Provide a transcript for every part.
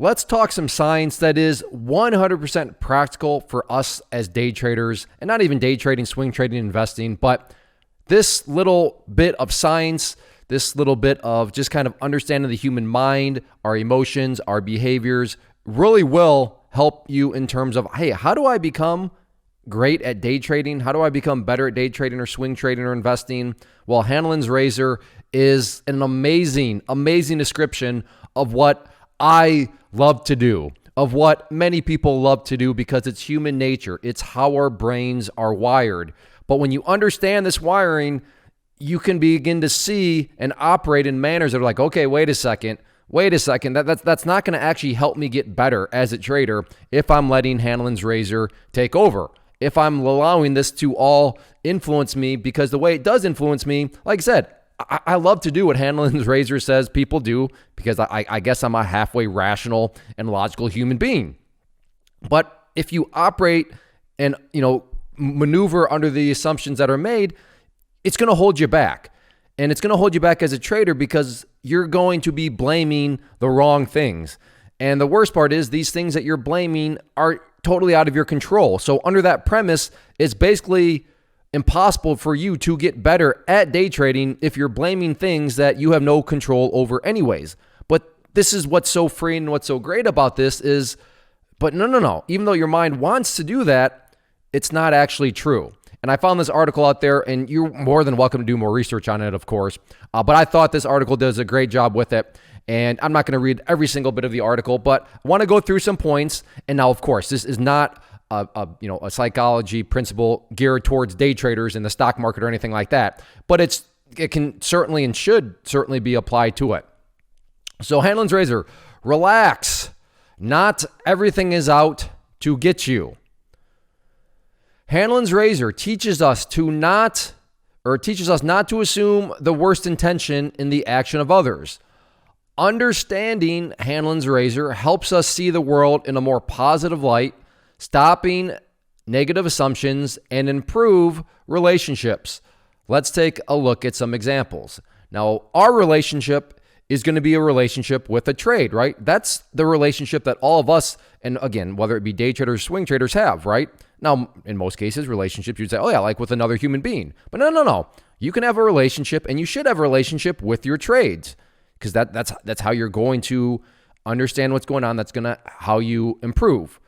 let's talk some science that is 100% practical for us as day traders, and not even day trading, swing trading, investing, but this little bit of science, this little bit of just kind of understanding the human mind, our emotions, our behaviors, really will help you in terms of, hey, how do I become great at day trading? How do I become better at day trading or swing trading or investing? Well, Hanlon's razor is an amazing, amazing description of what I love to do, of what many people love to do, because it's human nature. It's how our brains are wired. But when you understand this wiring, you can begin to see and operate in manners that are like, okay, wait a second. That's not going to actually help me get better as a trader if I'm letting Hanlon's razor take over. If I'm allowing this to all influence me, because the way it does influence me, like I said, I love to do what Hanlon's razor says people do, because I guess I'm a halfway rational and logical human being. But if you operate and, maneuver under the assumptions that are made, it's going to hold you back. And it's going to hold you back as a trader because you're going to be blaming the wrong things. And the worst part is these things that you're blaming are totally out of your control. So under that premise, it's basically impossible for you to get better at day trading if you're blaming things that you have no control over anyways. But this is what's so freeing and what's so great about this is, but no. Even though your mind wants to do that, it's not actually true. And I found this article out there, and you're more than welcome to do more research on it, of course. But I thought this article does a great job with it. And I'm not going to read every single bit of the article, but I want to go through some points. And now, of course, this is not a psychology principle geared towards day traders in the stock market or anything like that. But it can certainly and should certainly be applied to it. So Hanlon's razor, relax. Not everything is out to get you. Hanlon's razor teaches us not to assume the worst intention in the action of others. Understanding Hanlon's razor helps us see the world in a more positive light, stopping negative assumptions, and improve relationships. Let's take a look at some examples. Now, our relationship is going to be a relationship with a trade, right? That's the relationship that all of us, and again, whether it be day traders, swing traders, have, right? Now, in most cases, relationships, you'd say, oh yeah, like with another human being. But no. You can have a relationship, and you should have a relationship with your trades, because that's how you're going to understand what's going on. That's how you improve.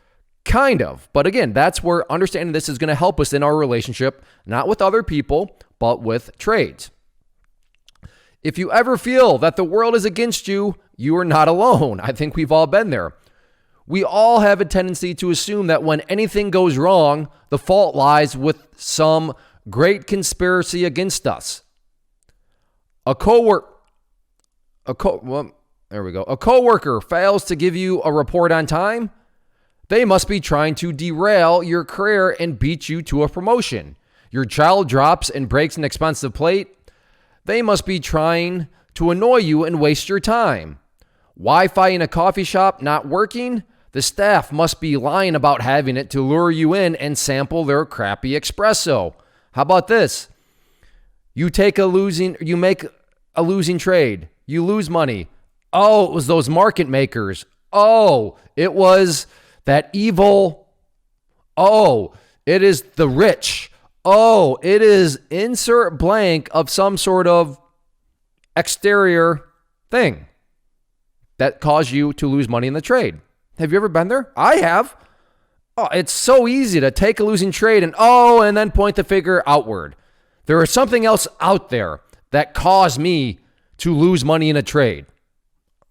Kind of. But again, that's where understanding this is going to help us in our relationship, not with other people, but with trades. If you ever feel that the world is against you, you are not alone. I think we've all been there. We all have a tendency to assume that when anything goes wrong, the fault lies with some great conspiracy against us. A coworker fails to give you a report on time. They must be trying to derail your career and beat you to a promotion. Your child drops and breaks an expensive plate. They must be trying to annoy you and waste your time. Wi-Fi in a coffee shop not working. The staff must be lying about having it to lure you in and sample their crappy espresso. How about this? You make a losing trade. You lose money. Oh, it was those market makers. Oh, it was that evil. Oh, it is the rich. Oh, it is insert blank of some sort of exterior thing that caused you to lose money in the trade. Have you ever been there? I have. Oh, it's so easy to take a losing trade and then point the finger outward. There is something else out there that caused me to lose money in a trade.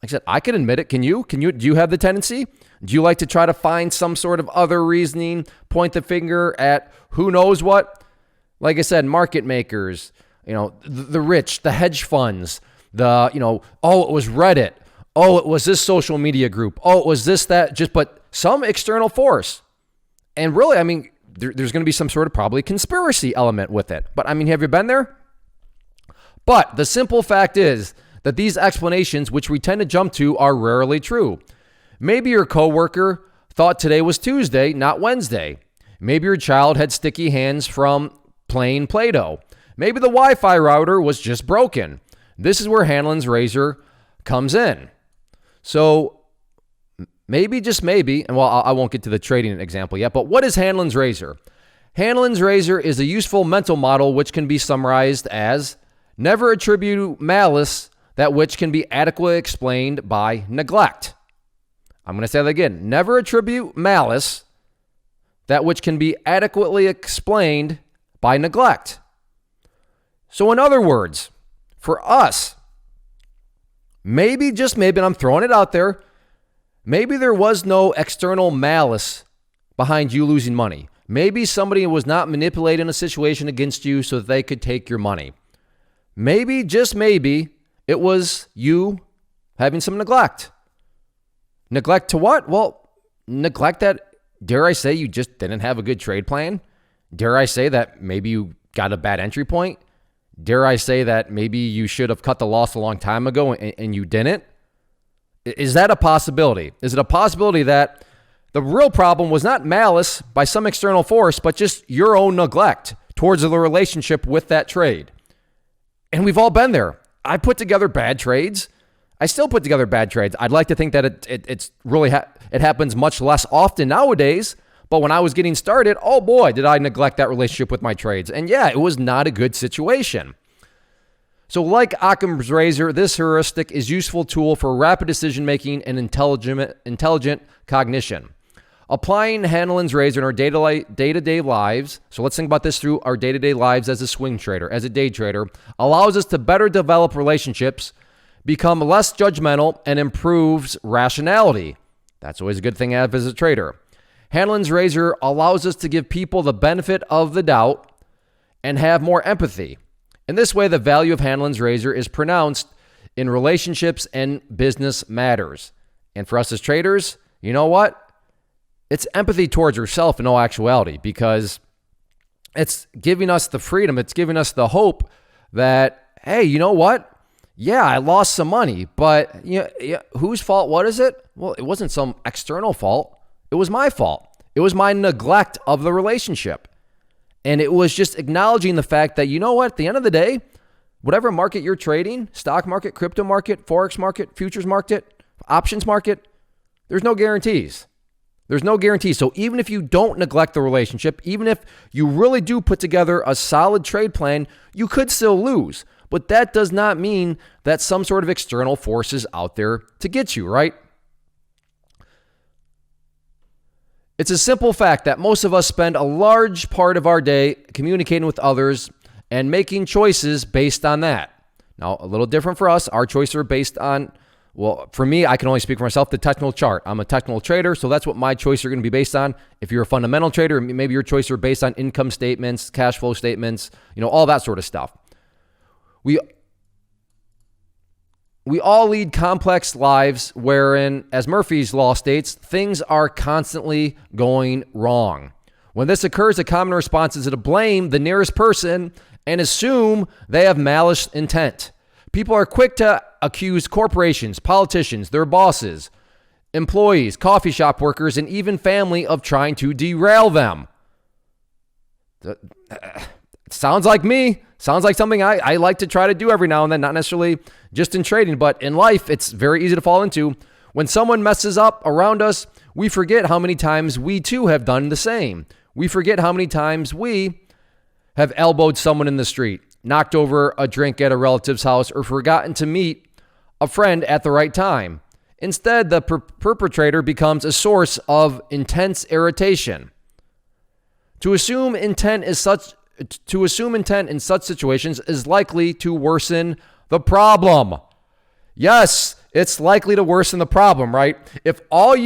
Like I said, I can admit it. Can you? Do you have the tendency? Do you like to try to find some sort of other reasoning, point the finger at who knows what? Like I said, market makers, the rich, the hedge funds, it was Reddit. Oh, it was this social media group. Oh, it was this, that, but some external force. And really, there's going to be some sort of probably conspiracy element with it. But have you been there? But the simple fact is that these explanations, which we tend to jump to, are rarely true. Maybe your coworker thought today was Tuesday, not Wednesday. Maybe your child had sticky hands from playing Play-Doh. Maybe the Wi-Fi router was just broken. This is where Hanlon's razor comes in. So maybe, just maybe, and well, I won't get to the trading example yet, but what is Hanlon's razor? Hanlon's razor is a useful mental model which can be summarized as never attribute malice that which can be adequately explained by neglect. I'm going to say that again. Never attribute malice that which can be adequately explained by neglect. So in other words, for us, maybe, just maybe, and I'm throwing it out there, maybe there was no external malice behind you losing money. Maybe somebody was not manipulating a situation against you so that they could take your money. Maybe, just maybe, it was you having some neglect. Neglect to what? Well, neglect that, dare I say, you just didn't have a good trade plan. Dare I say that maybe you got a bad entry point. Dare I say that maybe you should have cut the loss a long time ago and you didn't? Is that a possibility? Is it a possibility that the real problem was not malice by some external force, but just your own neglect towards the relationship with that trade? And we've all been there. I put together bad trades. I still put together bad trades. I'd like to think that it's really it happens much less often nowadays. But when I was getting started, oh boy, did I neglect that relationship with my trades. And yeah, it was not a good situation. So like Occam's razor, this heuristic is a useful tool for rapid decision-making and intelligent cognition. Applying Hanlon's razor in our day-to-day lives, so let's think about this through our day-to-day lives as a swing trader, as a day trader, allows us to better develop relationships, become less judgmental, and improves rationality. That's always a good thing to have as a trader. Hanlon's razor allows us to give people the benefit of the doubt and have more empathy. In this way, the value of Hanlon's razor is pronounced in relationships and business matters. And for us as traders, you know what? It's empathy towards yourself in all actuality, because it's giving us the freedom. It's giving us the hope that, hey, you know what? Yeah, I lost some money, but whose fault? What is it? Well, it wasn't some external fault. It was my fault. It was my neglect of the relationship. And it was just acknowledging the fact that, you know what, at the end of the day, whatever market you're trading, stock market, crypto market, forex market, futures market, options market, there's no guarantees. There's no guarantees. So even if you don't neglect the relationship, even if you really do put together a solid trade plan, you could still lose. But that does not mean that some sort of external force is out there to get you, right? It's a simple fact that most of us spend a large part of our day communicating with others and making choices based on that. Now, a little different for us. Our choices are based on, well, for me, I can only speak for myself, the technical chart. I'm a technical trader, so that's what my choices are going to be based on. If you're a fundamental trader, maybe your choices are based on income statements, cash flow statements, all that sort of stuff. We all lead complex lives wherein, as Murphy's Law states, things are constantly going wrong. When this occurs, a common response is to blame the nearest person and assume they have malice intent. People are quick to accuse corporations, politicians, their bosses, employees, coffee shop workers, and even family of trying to derail them. Sounds like me. Sounds like something I like to try to do every now and then, not necessarily just in trading, but in life, it's very easy to fall into. When someone messes up around us, we forget how many times we too have done the same. We forget how many times we have elbowed someone in the street, knocked over a drink at a relative's house, or forgotten to meet a friend at the right time. Instead, the perpetrator becomes a source of intense irritation. To assume intent in such situations is likely to worsen the problem. Yes, it's likely to worsen the problem, right? If all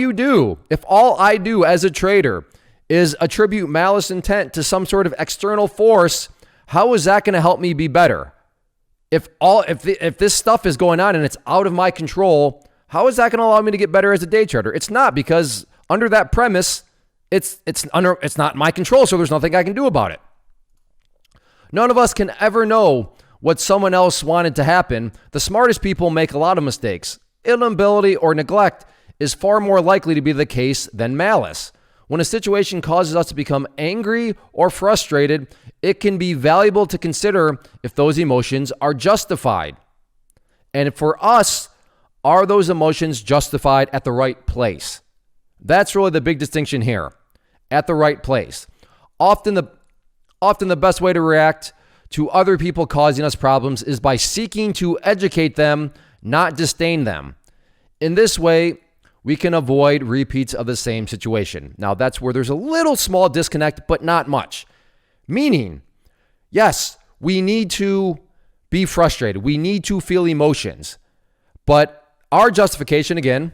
I do as a trader is attribute malice intent to some sort of external force, how is that going to help me be better? If this stuff is going on and it's out of my control, how is that going to allow me to get better as a day trader? It's not, because under that premise, it's not in my control, so there's nothing I can do about it. None of us can ever know what someone else wanted to happen. The smartest people make a lot of mistakes. Inability or neglect is far more likely to be the case than malice. When a situation causes us to become angry or frustrated, it can be valuable to consider if those emotions are justified. And for us, are those emotions justified at the right place? That's really the big distinction here. At the right place. Often the best way to react to other people causing us problems is by seeking to educate them, not disdain them. In this way, we can avoid repeats of the same situation. Now, that's where there's a little small disconnect, but not much. Meaning, yes, we need to be frustrated. We need to feel emotions. But our justification, again,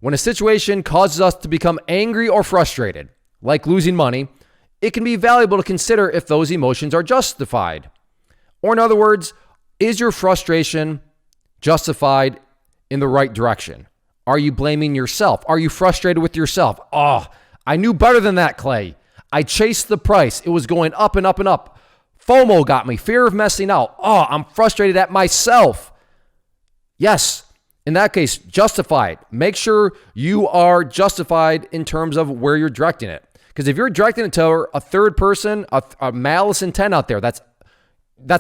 when a situation causes us to become angry or frustrated, like losing money, it can be valuable to consider if those emotions are justified. Or in other words, is your frustration justified in the right direction? Are you blaming yourself? Are you frustrated with yourself? Oh, I knew better than that, Clay. I chased the price. It was going up and up and up. FOMO got me, fear of missing out. Oh, I'm frustrated at myself. Yes. In that case, justify it. Make sure you are justified in terms of where you're directing it. Because if you're directing it to a third person, a malice intent out there, that's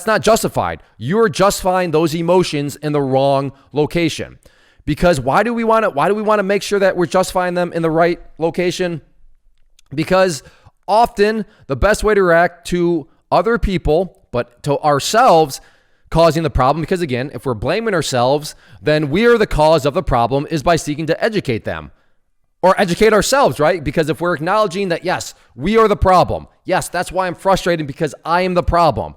not justified. You're justifying those emotions in the wrong location. Because why do we want to make sure that we're justifying them in the right location? Because often the best way to react to other people, but to ourselves, causing the problem, because again, if we're blaming ourselves, then we are the cause of the problem, is by seeking to educate them or educate ourselves, right? Because if we're acknowledging that, yes, we are the problem. Yes, that's why I'm frustrated, because I am the problem.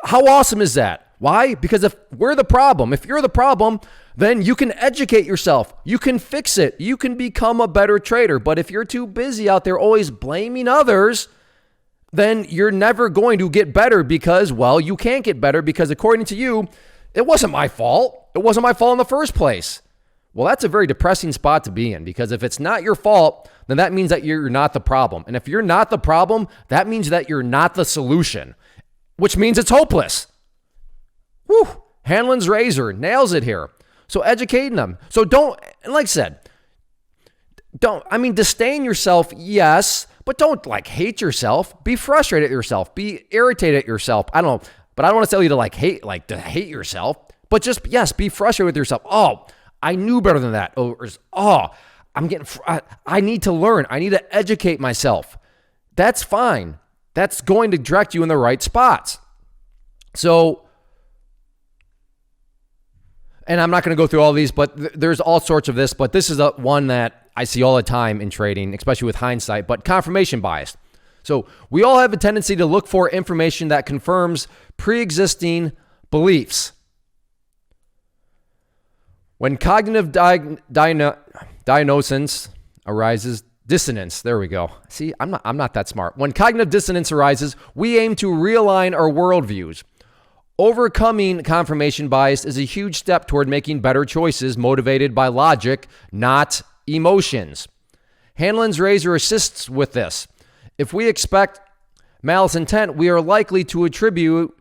How awesome is that? Why? Because if we're the problem, if you're the problem, then you can educate yourself. You can fix it. You can become a better trader. But if you're too busy out there always blaming others, then you're never going to get better, because, well, you can't get better because according to you, it wasn't my fault. It wasn't my fault in the first place. Well, that's a very depressing spot to be in, because if it's not your fault, then that means that you're not the problem. And if you're not the problem, that means that you're not the solution, which means it's hopeless. Whew. Hanlon's razor nails it here. So educating them. So don't, like I said, disdain yourself, yes, but don't hate yourself. Be frustrated at yourself. Be irritated at yourself. I don't know, but I don't want to tell you to hate yourself, but just, yes, be frustrated with yourself. Oh, I knew better than that. I need to learn. I need to educate myself. That's fine. That's going to direct you in the right spots. So, and I'm not going to go through all these, but there's all sorts of this, but this is one that I see all the time in trading, especially with hindsight, but confirmation bias. So we all have a tendency to look for information that confirms pre-existing beliefs. When cognitive dissonance arises, dissonance, there we go. See, I'm not that smart. When cognitive dissonance arises, we aim to realign our worldviews. Overcoming confirmation bias is a huge step toward making better choices motivated by logic, not emotions. Hanlon's razor assists with this. If we expect malice intent, we are likely to attribute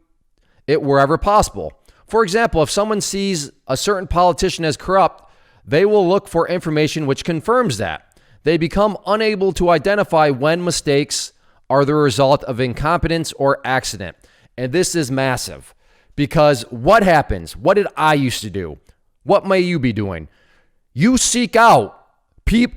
it wherever possible. For example, if someone sees a certain politician as corrupt, they will look for information which confirms that. They become unable to identify when mistakes are the result of incompetence or accident. And this is massive, because what happens? What did I used to do? What may you be doing? You seek out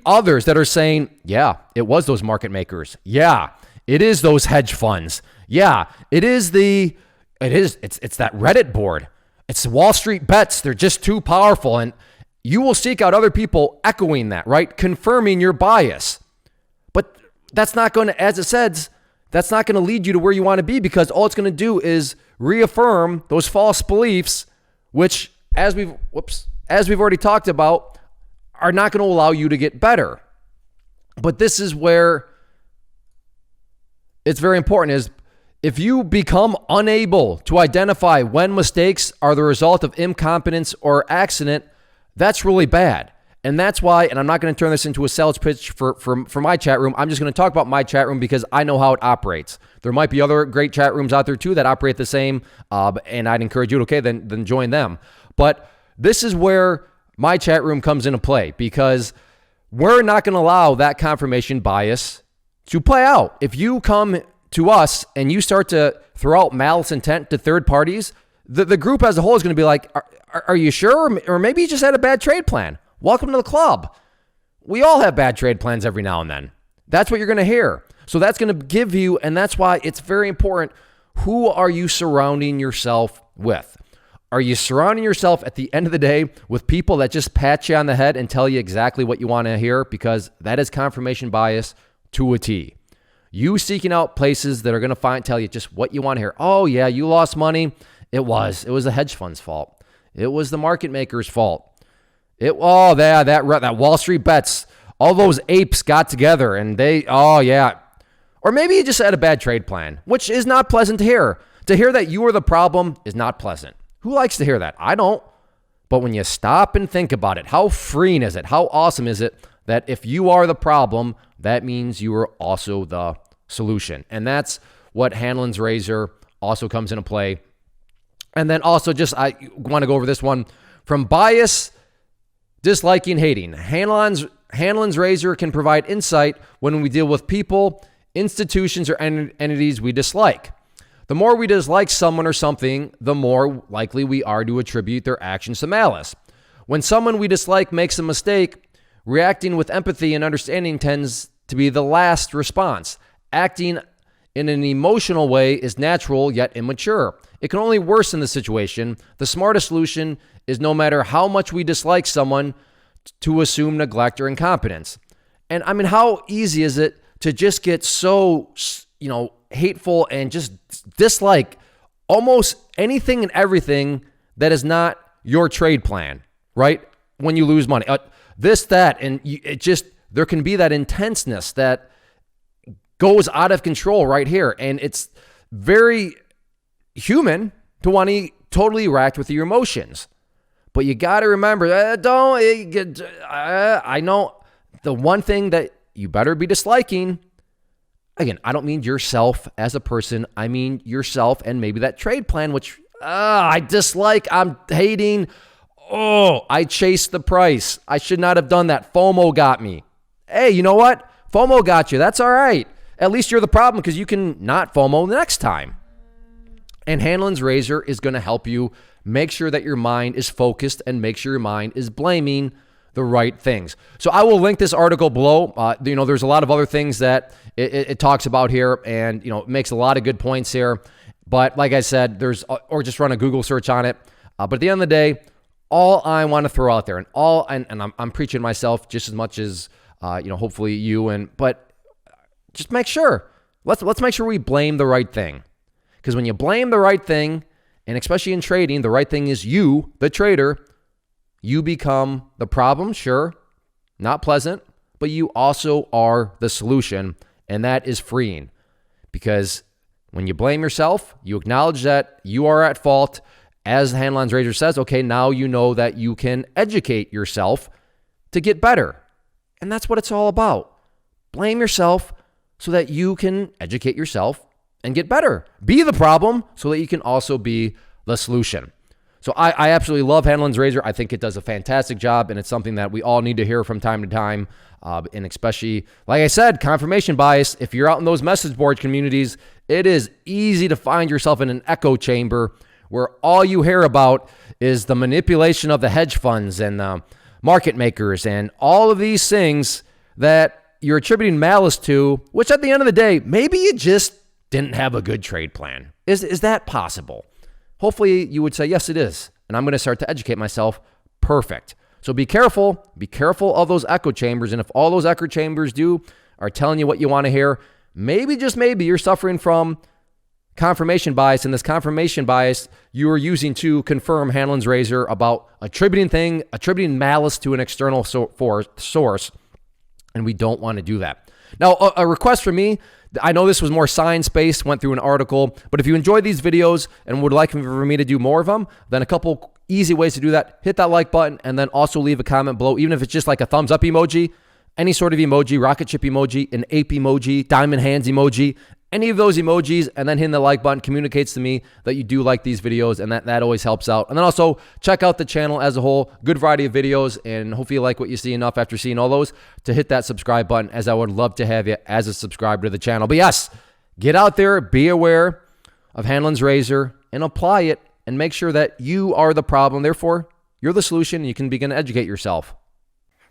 others that are saying, yeah, it was those market makers. Yeah, it is those hedge funds. Yeah, it's that Reddit board. It's Wall Street bets. They're just too powerful. And you will seek out other people echoing that, right? Confirming your bias. But that's not going to, as it says, that's not going to lead you to where you want to be, because all it's going to do is reaffirm those false beliefs, which, as we've already talked about, are not going to allow you to get better. But this is where it's very important, is if you become unable to identify when mistakes are the result of incompetence or accident, that's really bad. And that's why, and I'm not going to turn this into a sales pitch for my chat room. I'm just going to talk about my chat room because I know how it operates. There might be other great chat rooms out there too that operate the same, and I'd encourage you, then join them. But this is where my chat room comes into play, because we're not going to allow that confirmation bias to play out. If you come to us and you start to throw out malice intent to third parties, the group as a whole is going to be like, are you sure? Or maybe you just had a bad trade plan. Welcome to the club. we all have bad trade plans every now and then. That's what you're going to hear. So that's going to give you, and that's why it's very important, who are you surrounding yourself with? Are you surrounding yourself at the end of the day with people that just pat you on the head and tell you exactly what you want to hear? Because that is confirmation bias to a T. You seeking out places that are going to tell you just what you want to hear. Oh yeah, you lost money. It was the hedge fund's fault. It was the market maker's fault. That Wall Street bets, all those apes got together and or maybe you just had a bad trade plan, which is not pleasant to hear. To hear that you are the problem is not pleasant. Who likes to hear that? I don't. But when you stop and think about it, how freeing is it? How awesome is it that if you are the problem, that means you are also the solution? And that's what Hanlon's razor also comes into play. And then also I want to go over this one. From bias, disliking, hating. Hanlon's razor can provide insight when we deal with people, institutions, or entities we dislike. The more we dislike someone or something, the more likely we are to attribute their actions to malice. When someone we dislike makes a mistake, reacting with empathy and understanding tends to be the last response. Acting in an emotional way is natural yet immature. It can only worsen the situation. The smartest solution is, no matter how much we dislike someone, to assume neglect or incompetence. And I mean, how easy is it to just get so, hateful and just dislike almost anything and everything that is not your trade plan, right? When you lose money, there can be that intenseness that goes out of control right here. And it's very human to want to totally react with your emotions. But you got to remember, I know the one thing that you better be disliking. Again, I don't mean yourself as a person. I mean yourself and maybe that trade plan, which I dislike, I'm hating. Oh, I chased the price. I should not have done that. FOMO got me. Hey, you know what? FOMO got you. That's all right. At least you're the problem because you can not FOMO the next time. And Hanlon's razor is going to help you make sure that your mind is focused and make sure your mind is blaming the right things. So I will link this article below. There's a lot of other things that it talks about here, and it makes a lot of good points here. But like I said, or just run a Google search on it. But at the end of the day, all I want to throw out there, and I'm preaching myself just as much as hopefully you, but just make sure. Let's make sure we blame the right thing, because when you blame the right thing, and especially in trading, the right thing is you, the trader. You become the problem, sure, not pleasant, but you also are the solution, and that is freeing. Because when you blame yourself, you acknowledge that you are at fault. As Hanlon's razor says, okay, now you know that you can educate yourself to get better. And that's what it's all about. Blame yourself so that you can educate yourself and get better. Be the problem so that you can also be the solution. So I absolutely love Hanlon's razor. I think it does a fantastic job, and it's something that we all need to hear from time to time. And especially, like I said, confirmation bias. If you're out in those message board communities, it is easy to find yourself in an echo chamber where all you hear about is the manipulation of the hedge funds and the market makers and all of these things that you're attributing malice to, which at the end of the day, maybe you just didn't have a good trade plan. Is that possible? Hopefully you would say, yes, it is. And I'm going to start to educate myself. Perfect. So be careful. Be careful of those echo chambers. And if all those echo chambers are telling you what you want to hear, maybe, just maybe, you're suffering from confirmation bias. And this confirmation bias you are using to confirm Hanlon's razor about attributing malice to an external source. And we don't want to do that. Now, a request from me. I know this was more science-based, went through an article, but if you enjoyed these videos and would like for me to do more of them, then a couple easy ways to do that: hit that like button and then also leave a comment below, even if it's just like a thumbs up emoji, any sort of emoji, rocket ship emoji, an ape emoji, diamond hands emoji, any of those emojis, and then hitting the like button communicates to me that you do like these videos, and that always helps out. And then also check out the channel as a whole, good variety of videos, and hopefully you like what you see enough after seeing all those to hit that subscribe button, as I would love to have you as a subscriber to the channel. But yes, get out there, be aware of Hanlon's razor, and apply it, and make sure that you are the problem. Therefore, you're the solution, and you can begin to educate yourself.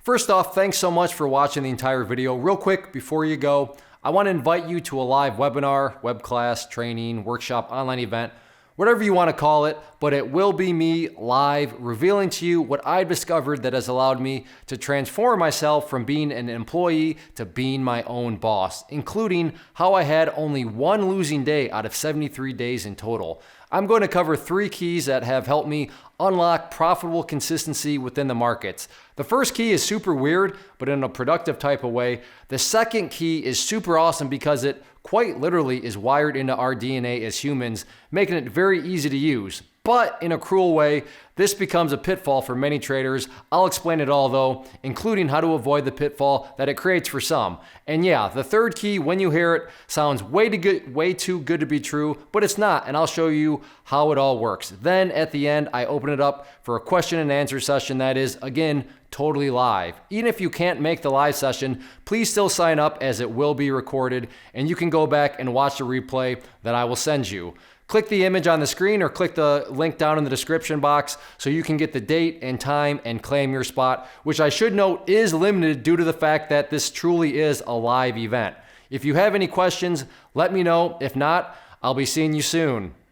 First off, thanks so much for watching the entire video. Real quick, before you go, I want to invite you to a live webinar, web class, training, workshop, online event, whatever you want to call it, but it will be me live revealing to you what I've discovered that has allowed me to transform myself from being an employee to being my own boss, including how I had only one losing day out of 73 days in total. I'm going to cover 3 keys that have helped me unlock profitable consistency within the markets. The first key is super weird, but in a productive type of way. The second key is super awesome because it quite literally is wired into our DNA as humans, making it very easy to use. But in a cruel way, this becomes a pitfall for many traders. I'll explain it all though, including how to avoid the pitfall that it creates for some. And yeah, the third key, when you hear it, sounds way too good to be true, but it's not, and I'll show you how it all works. Then at the end, I open it up for a question and answer session that is, again, totally live. Even if you can't make the live session, please still sign up as it will be recorded, and you can go back and watch the replay that I will send you. Click the image on the screen or click the link down in the description box so you can get the date and time and claim your spot, which I should note is limited due to the fact that this truly is a live event. If you have any questions, let me know. If not, I'll be seeing you soon.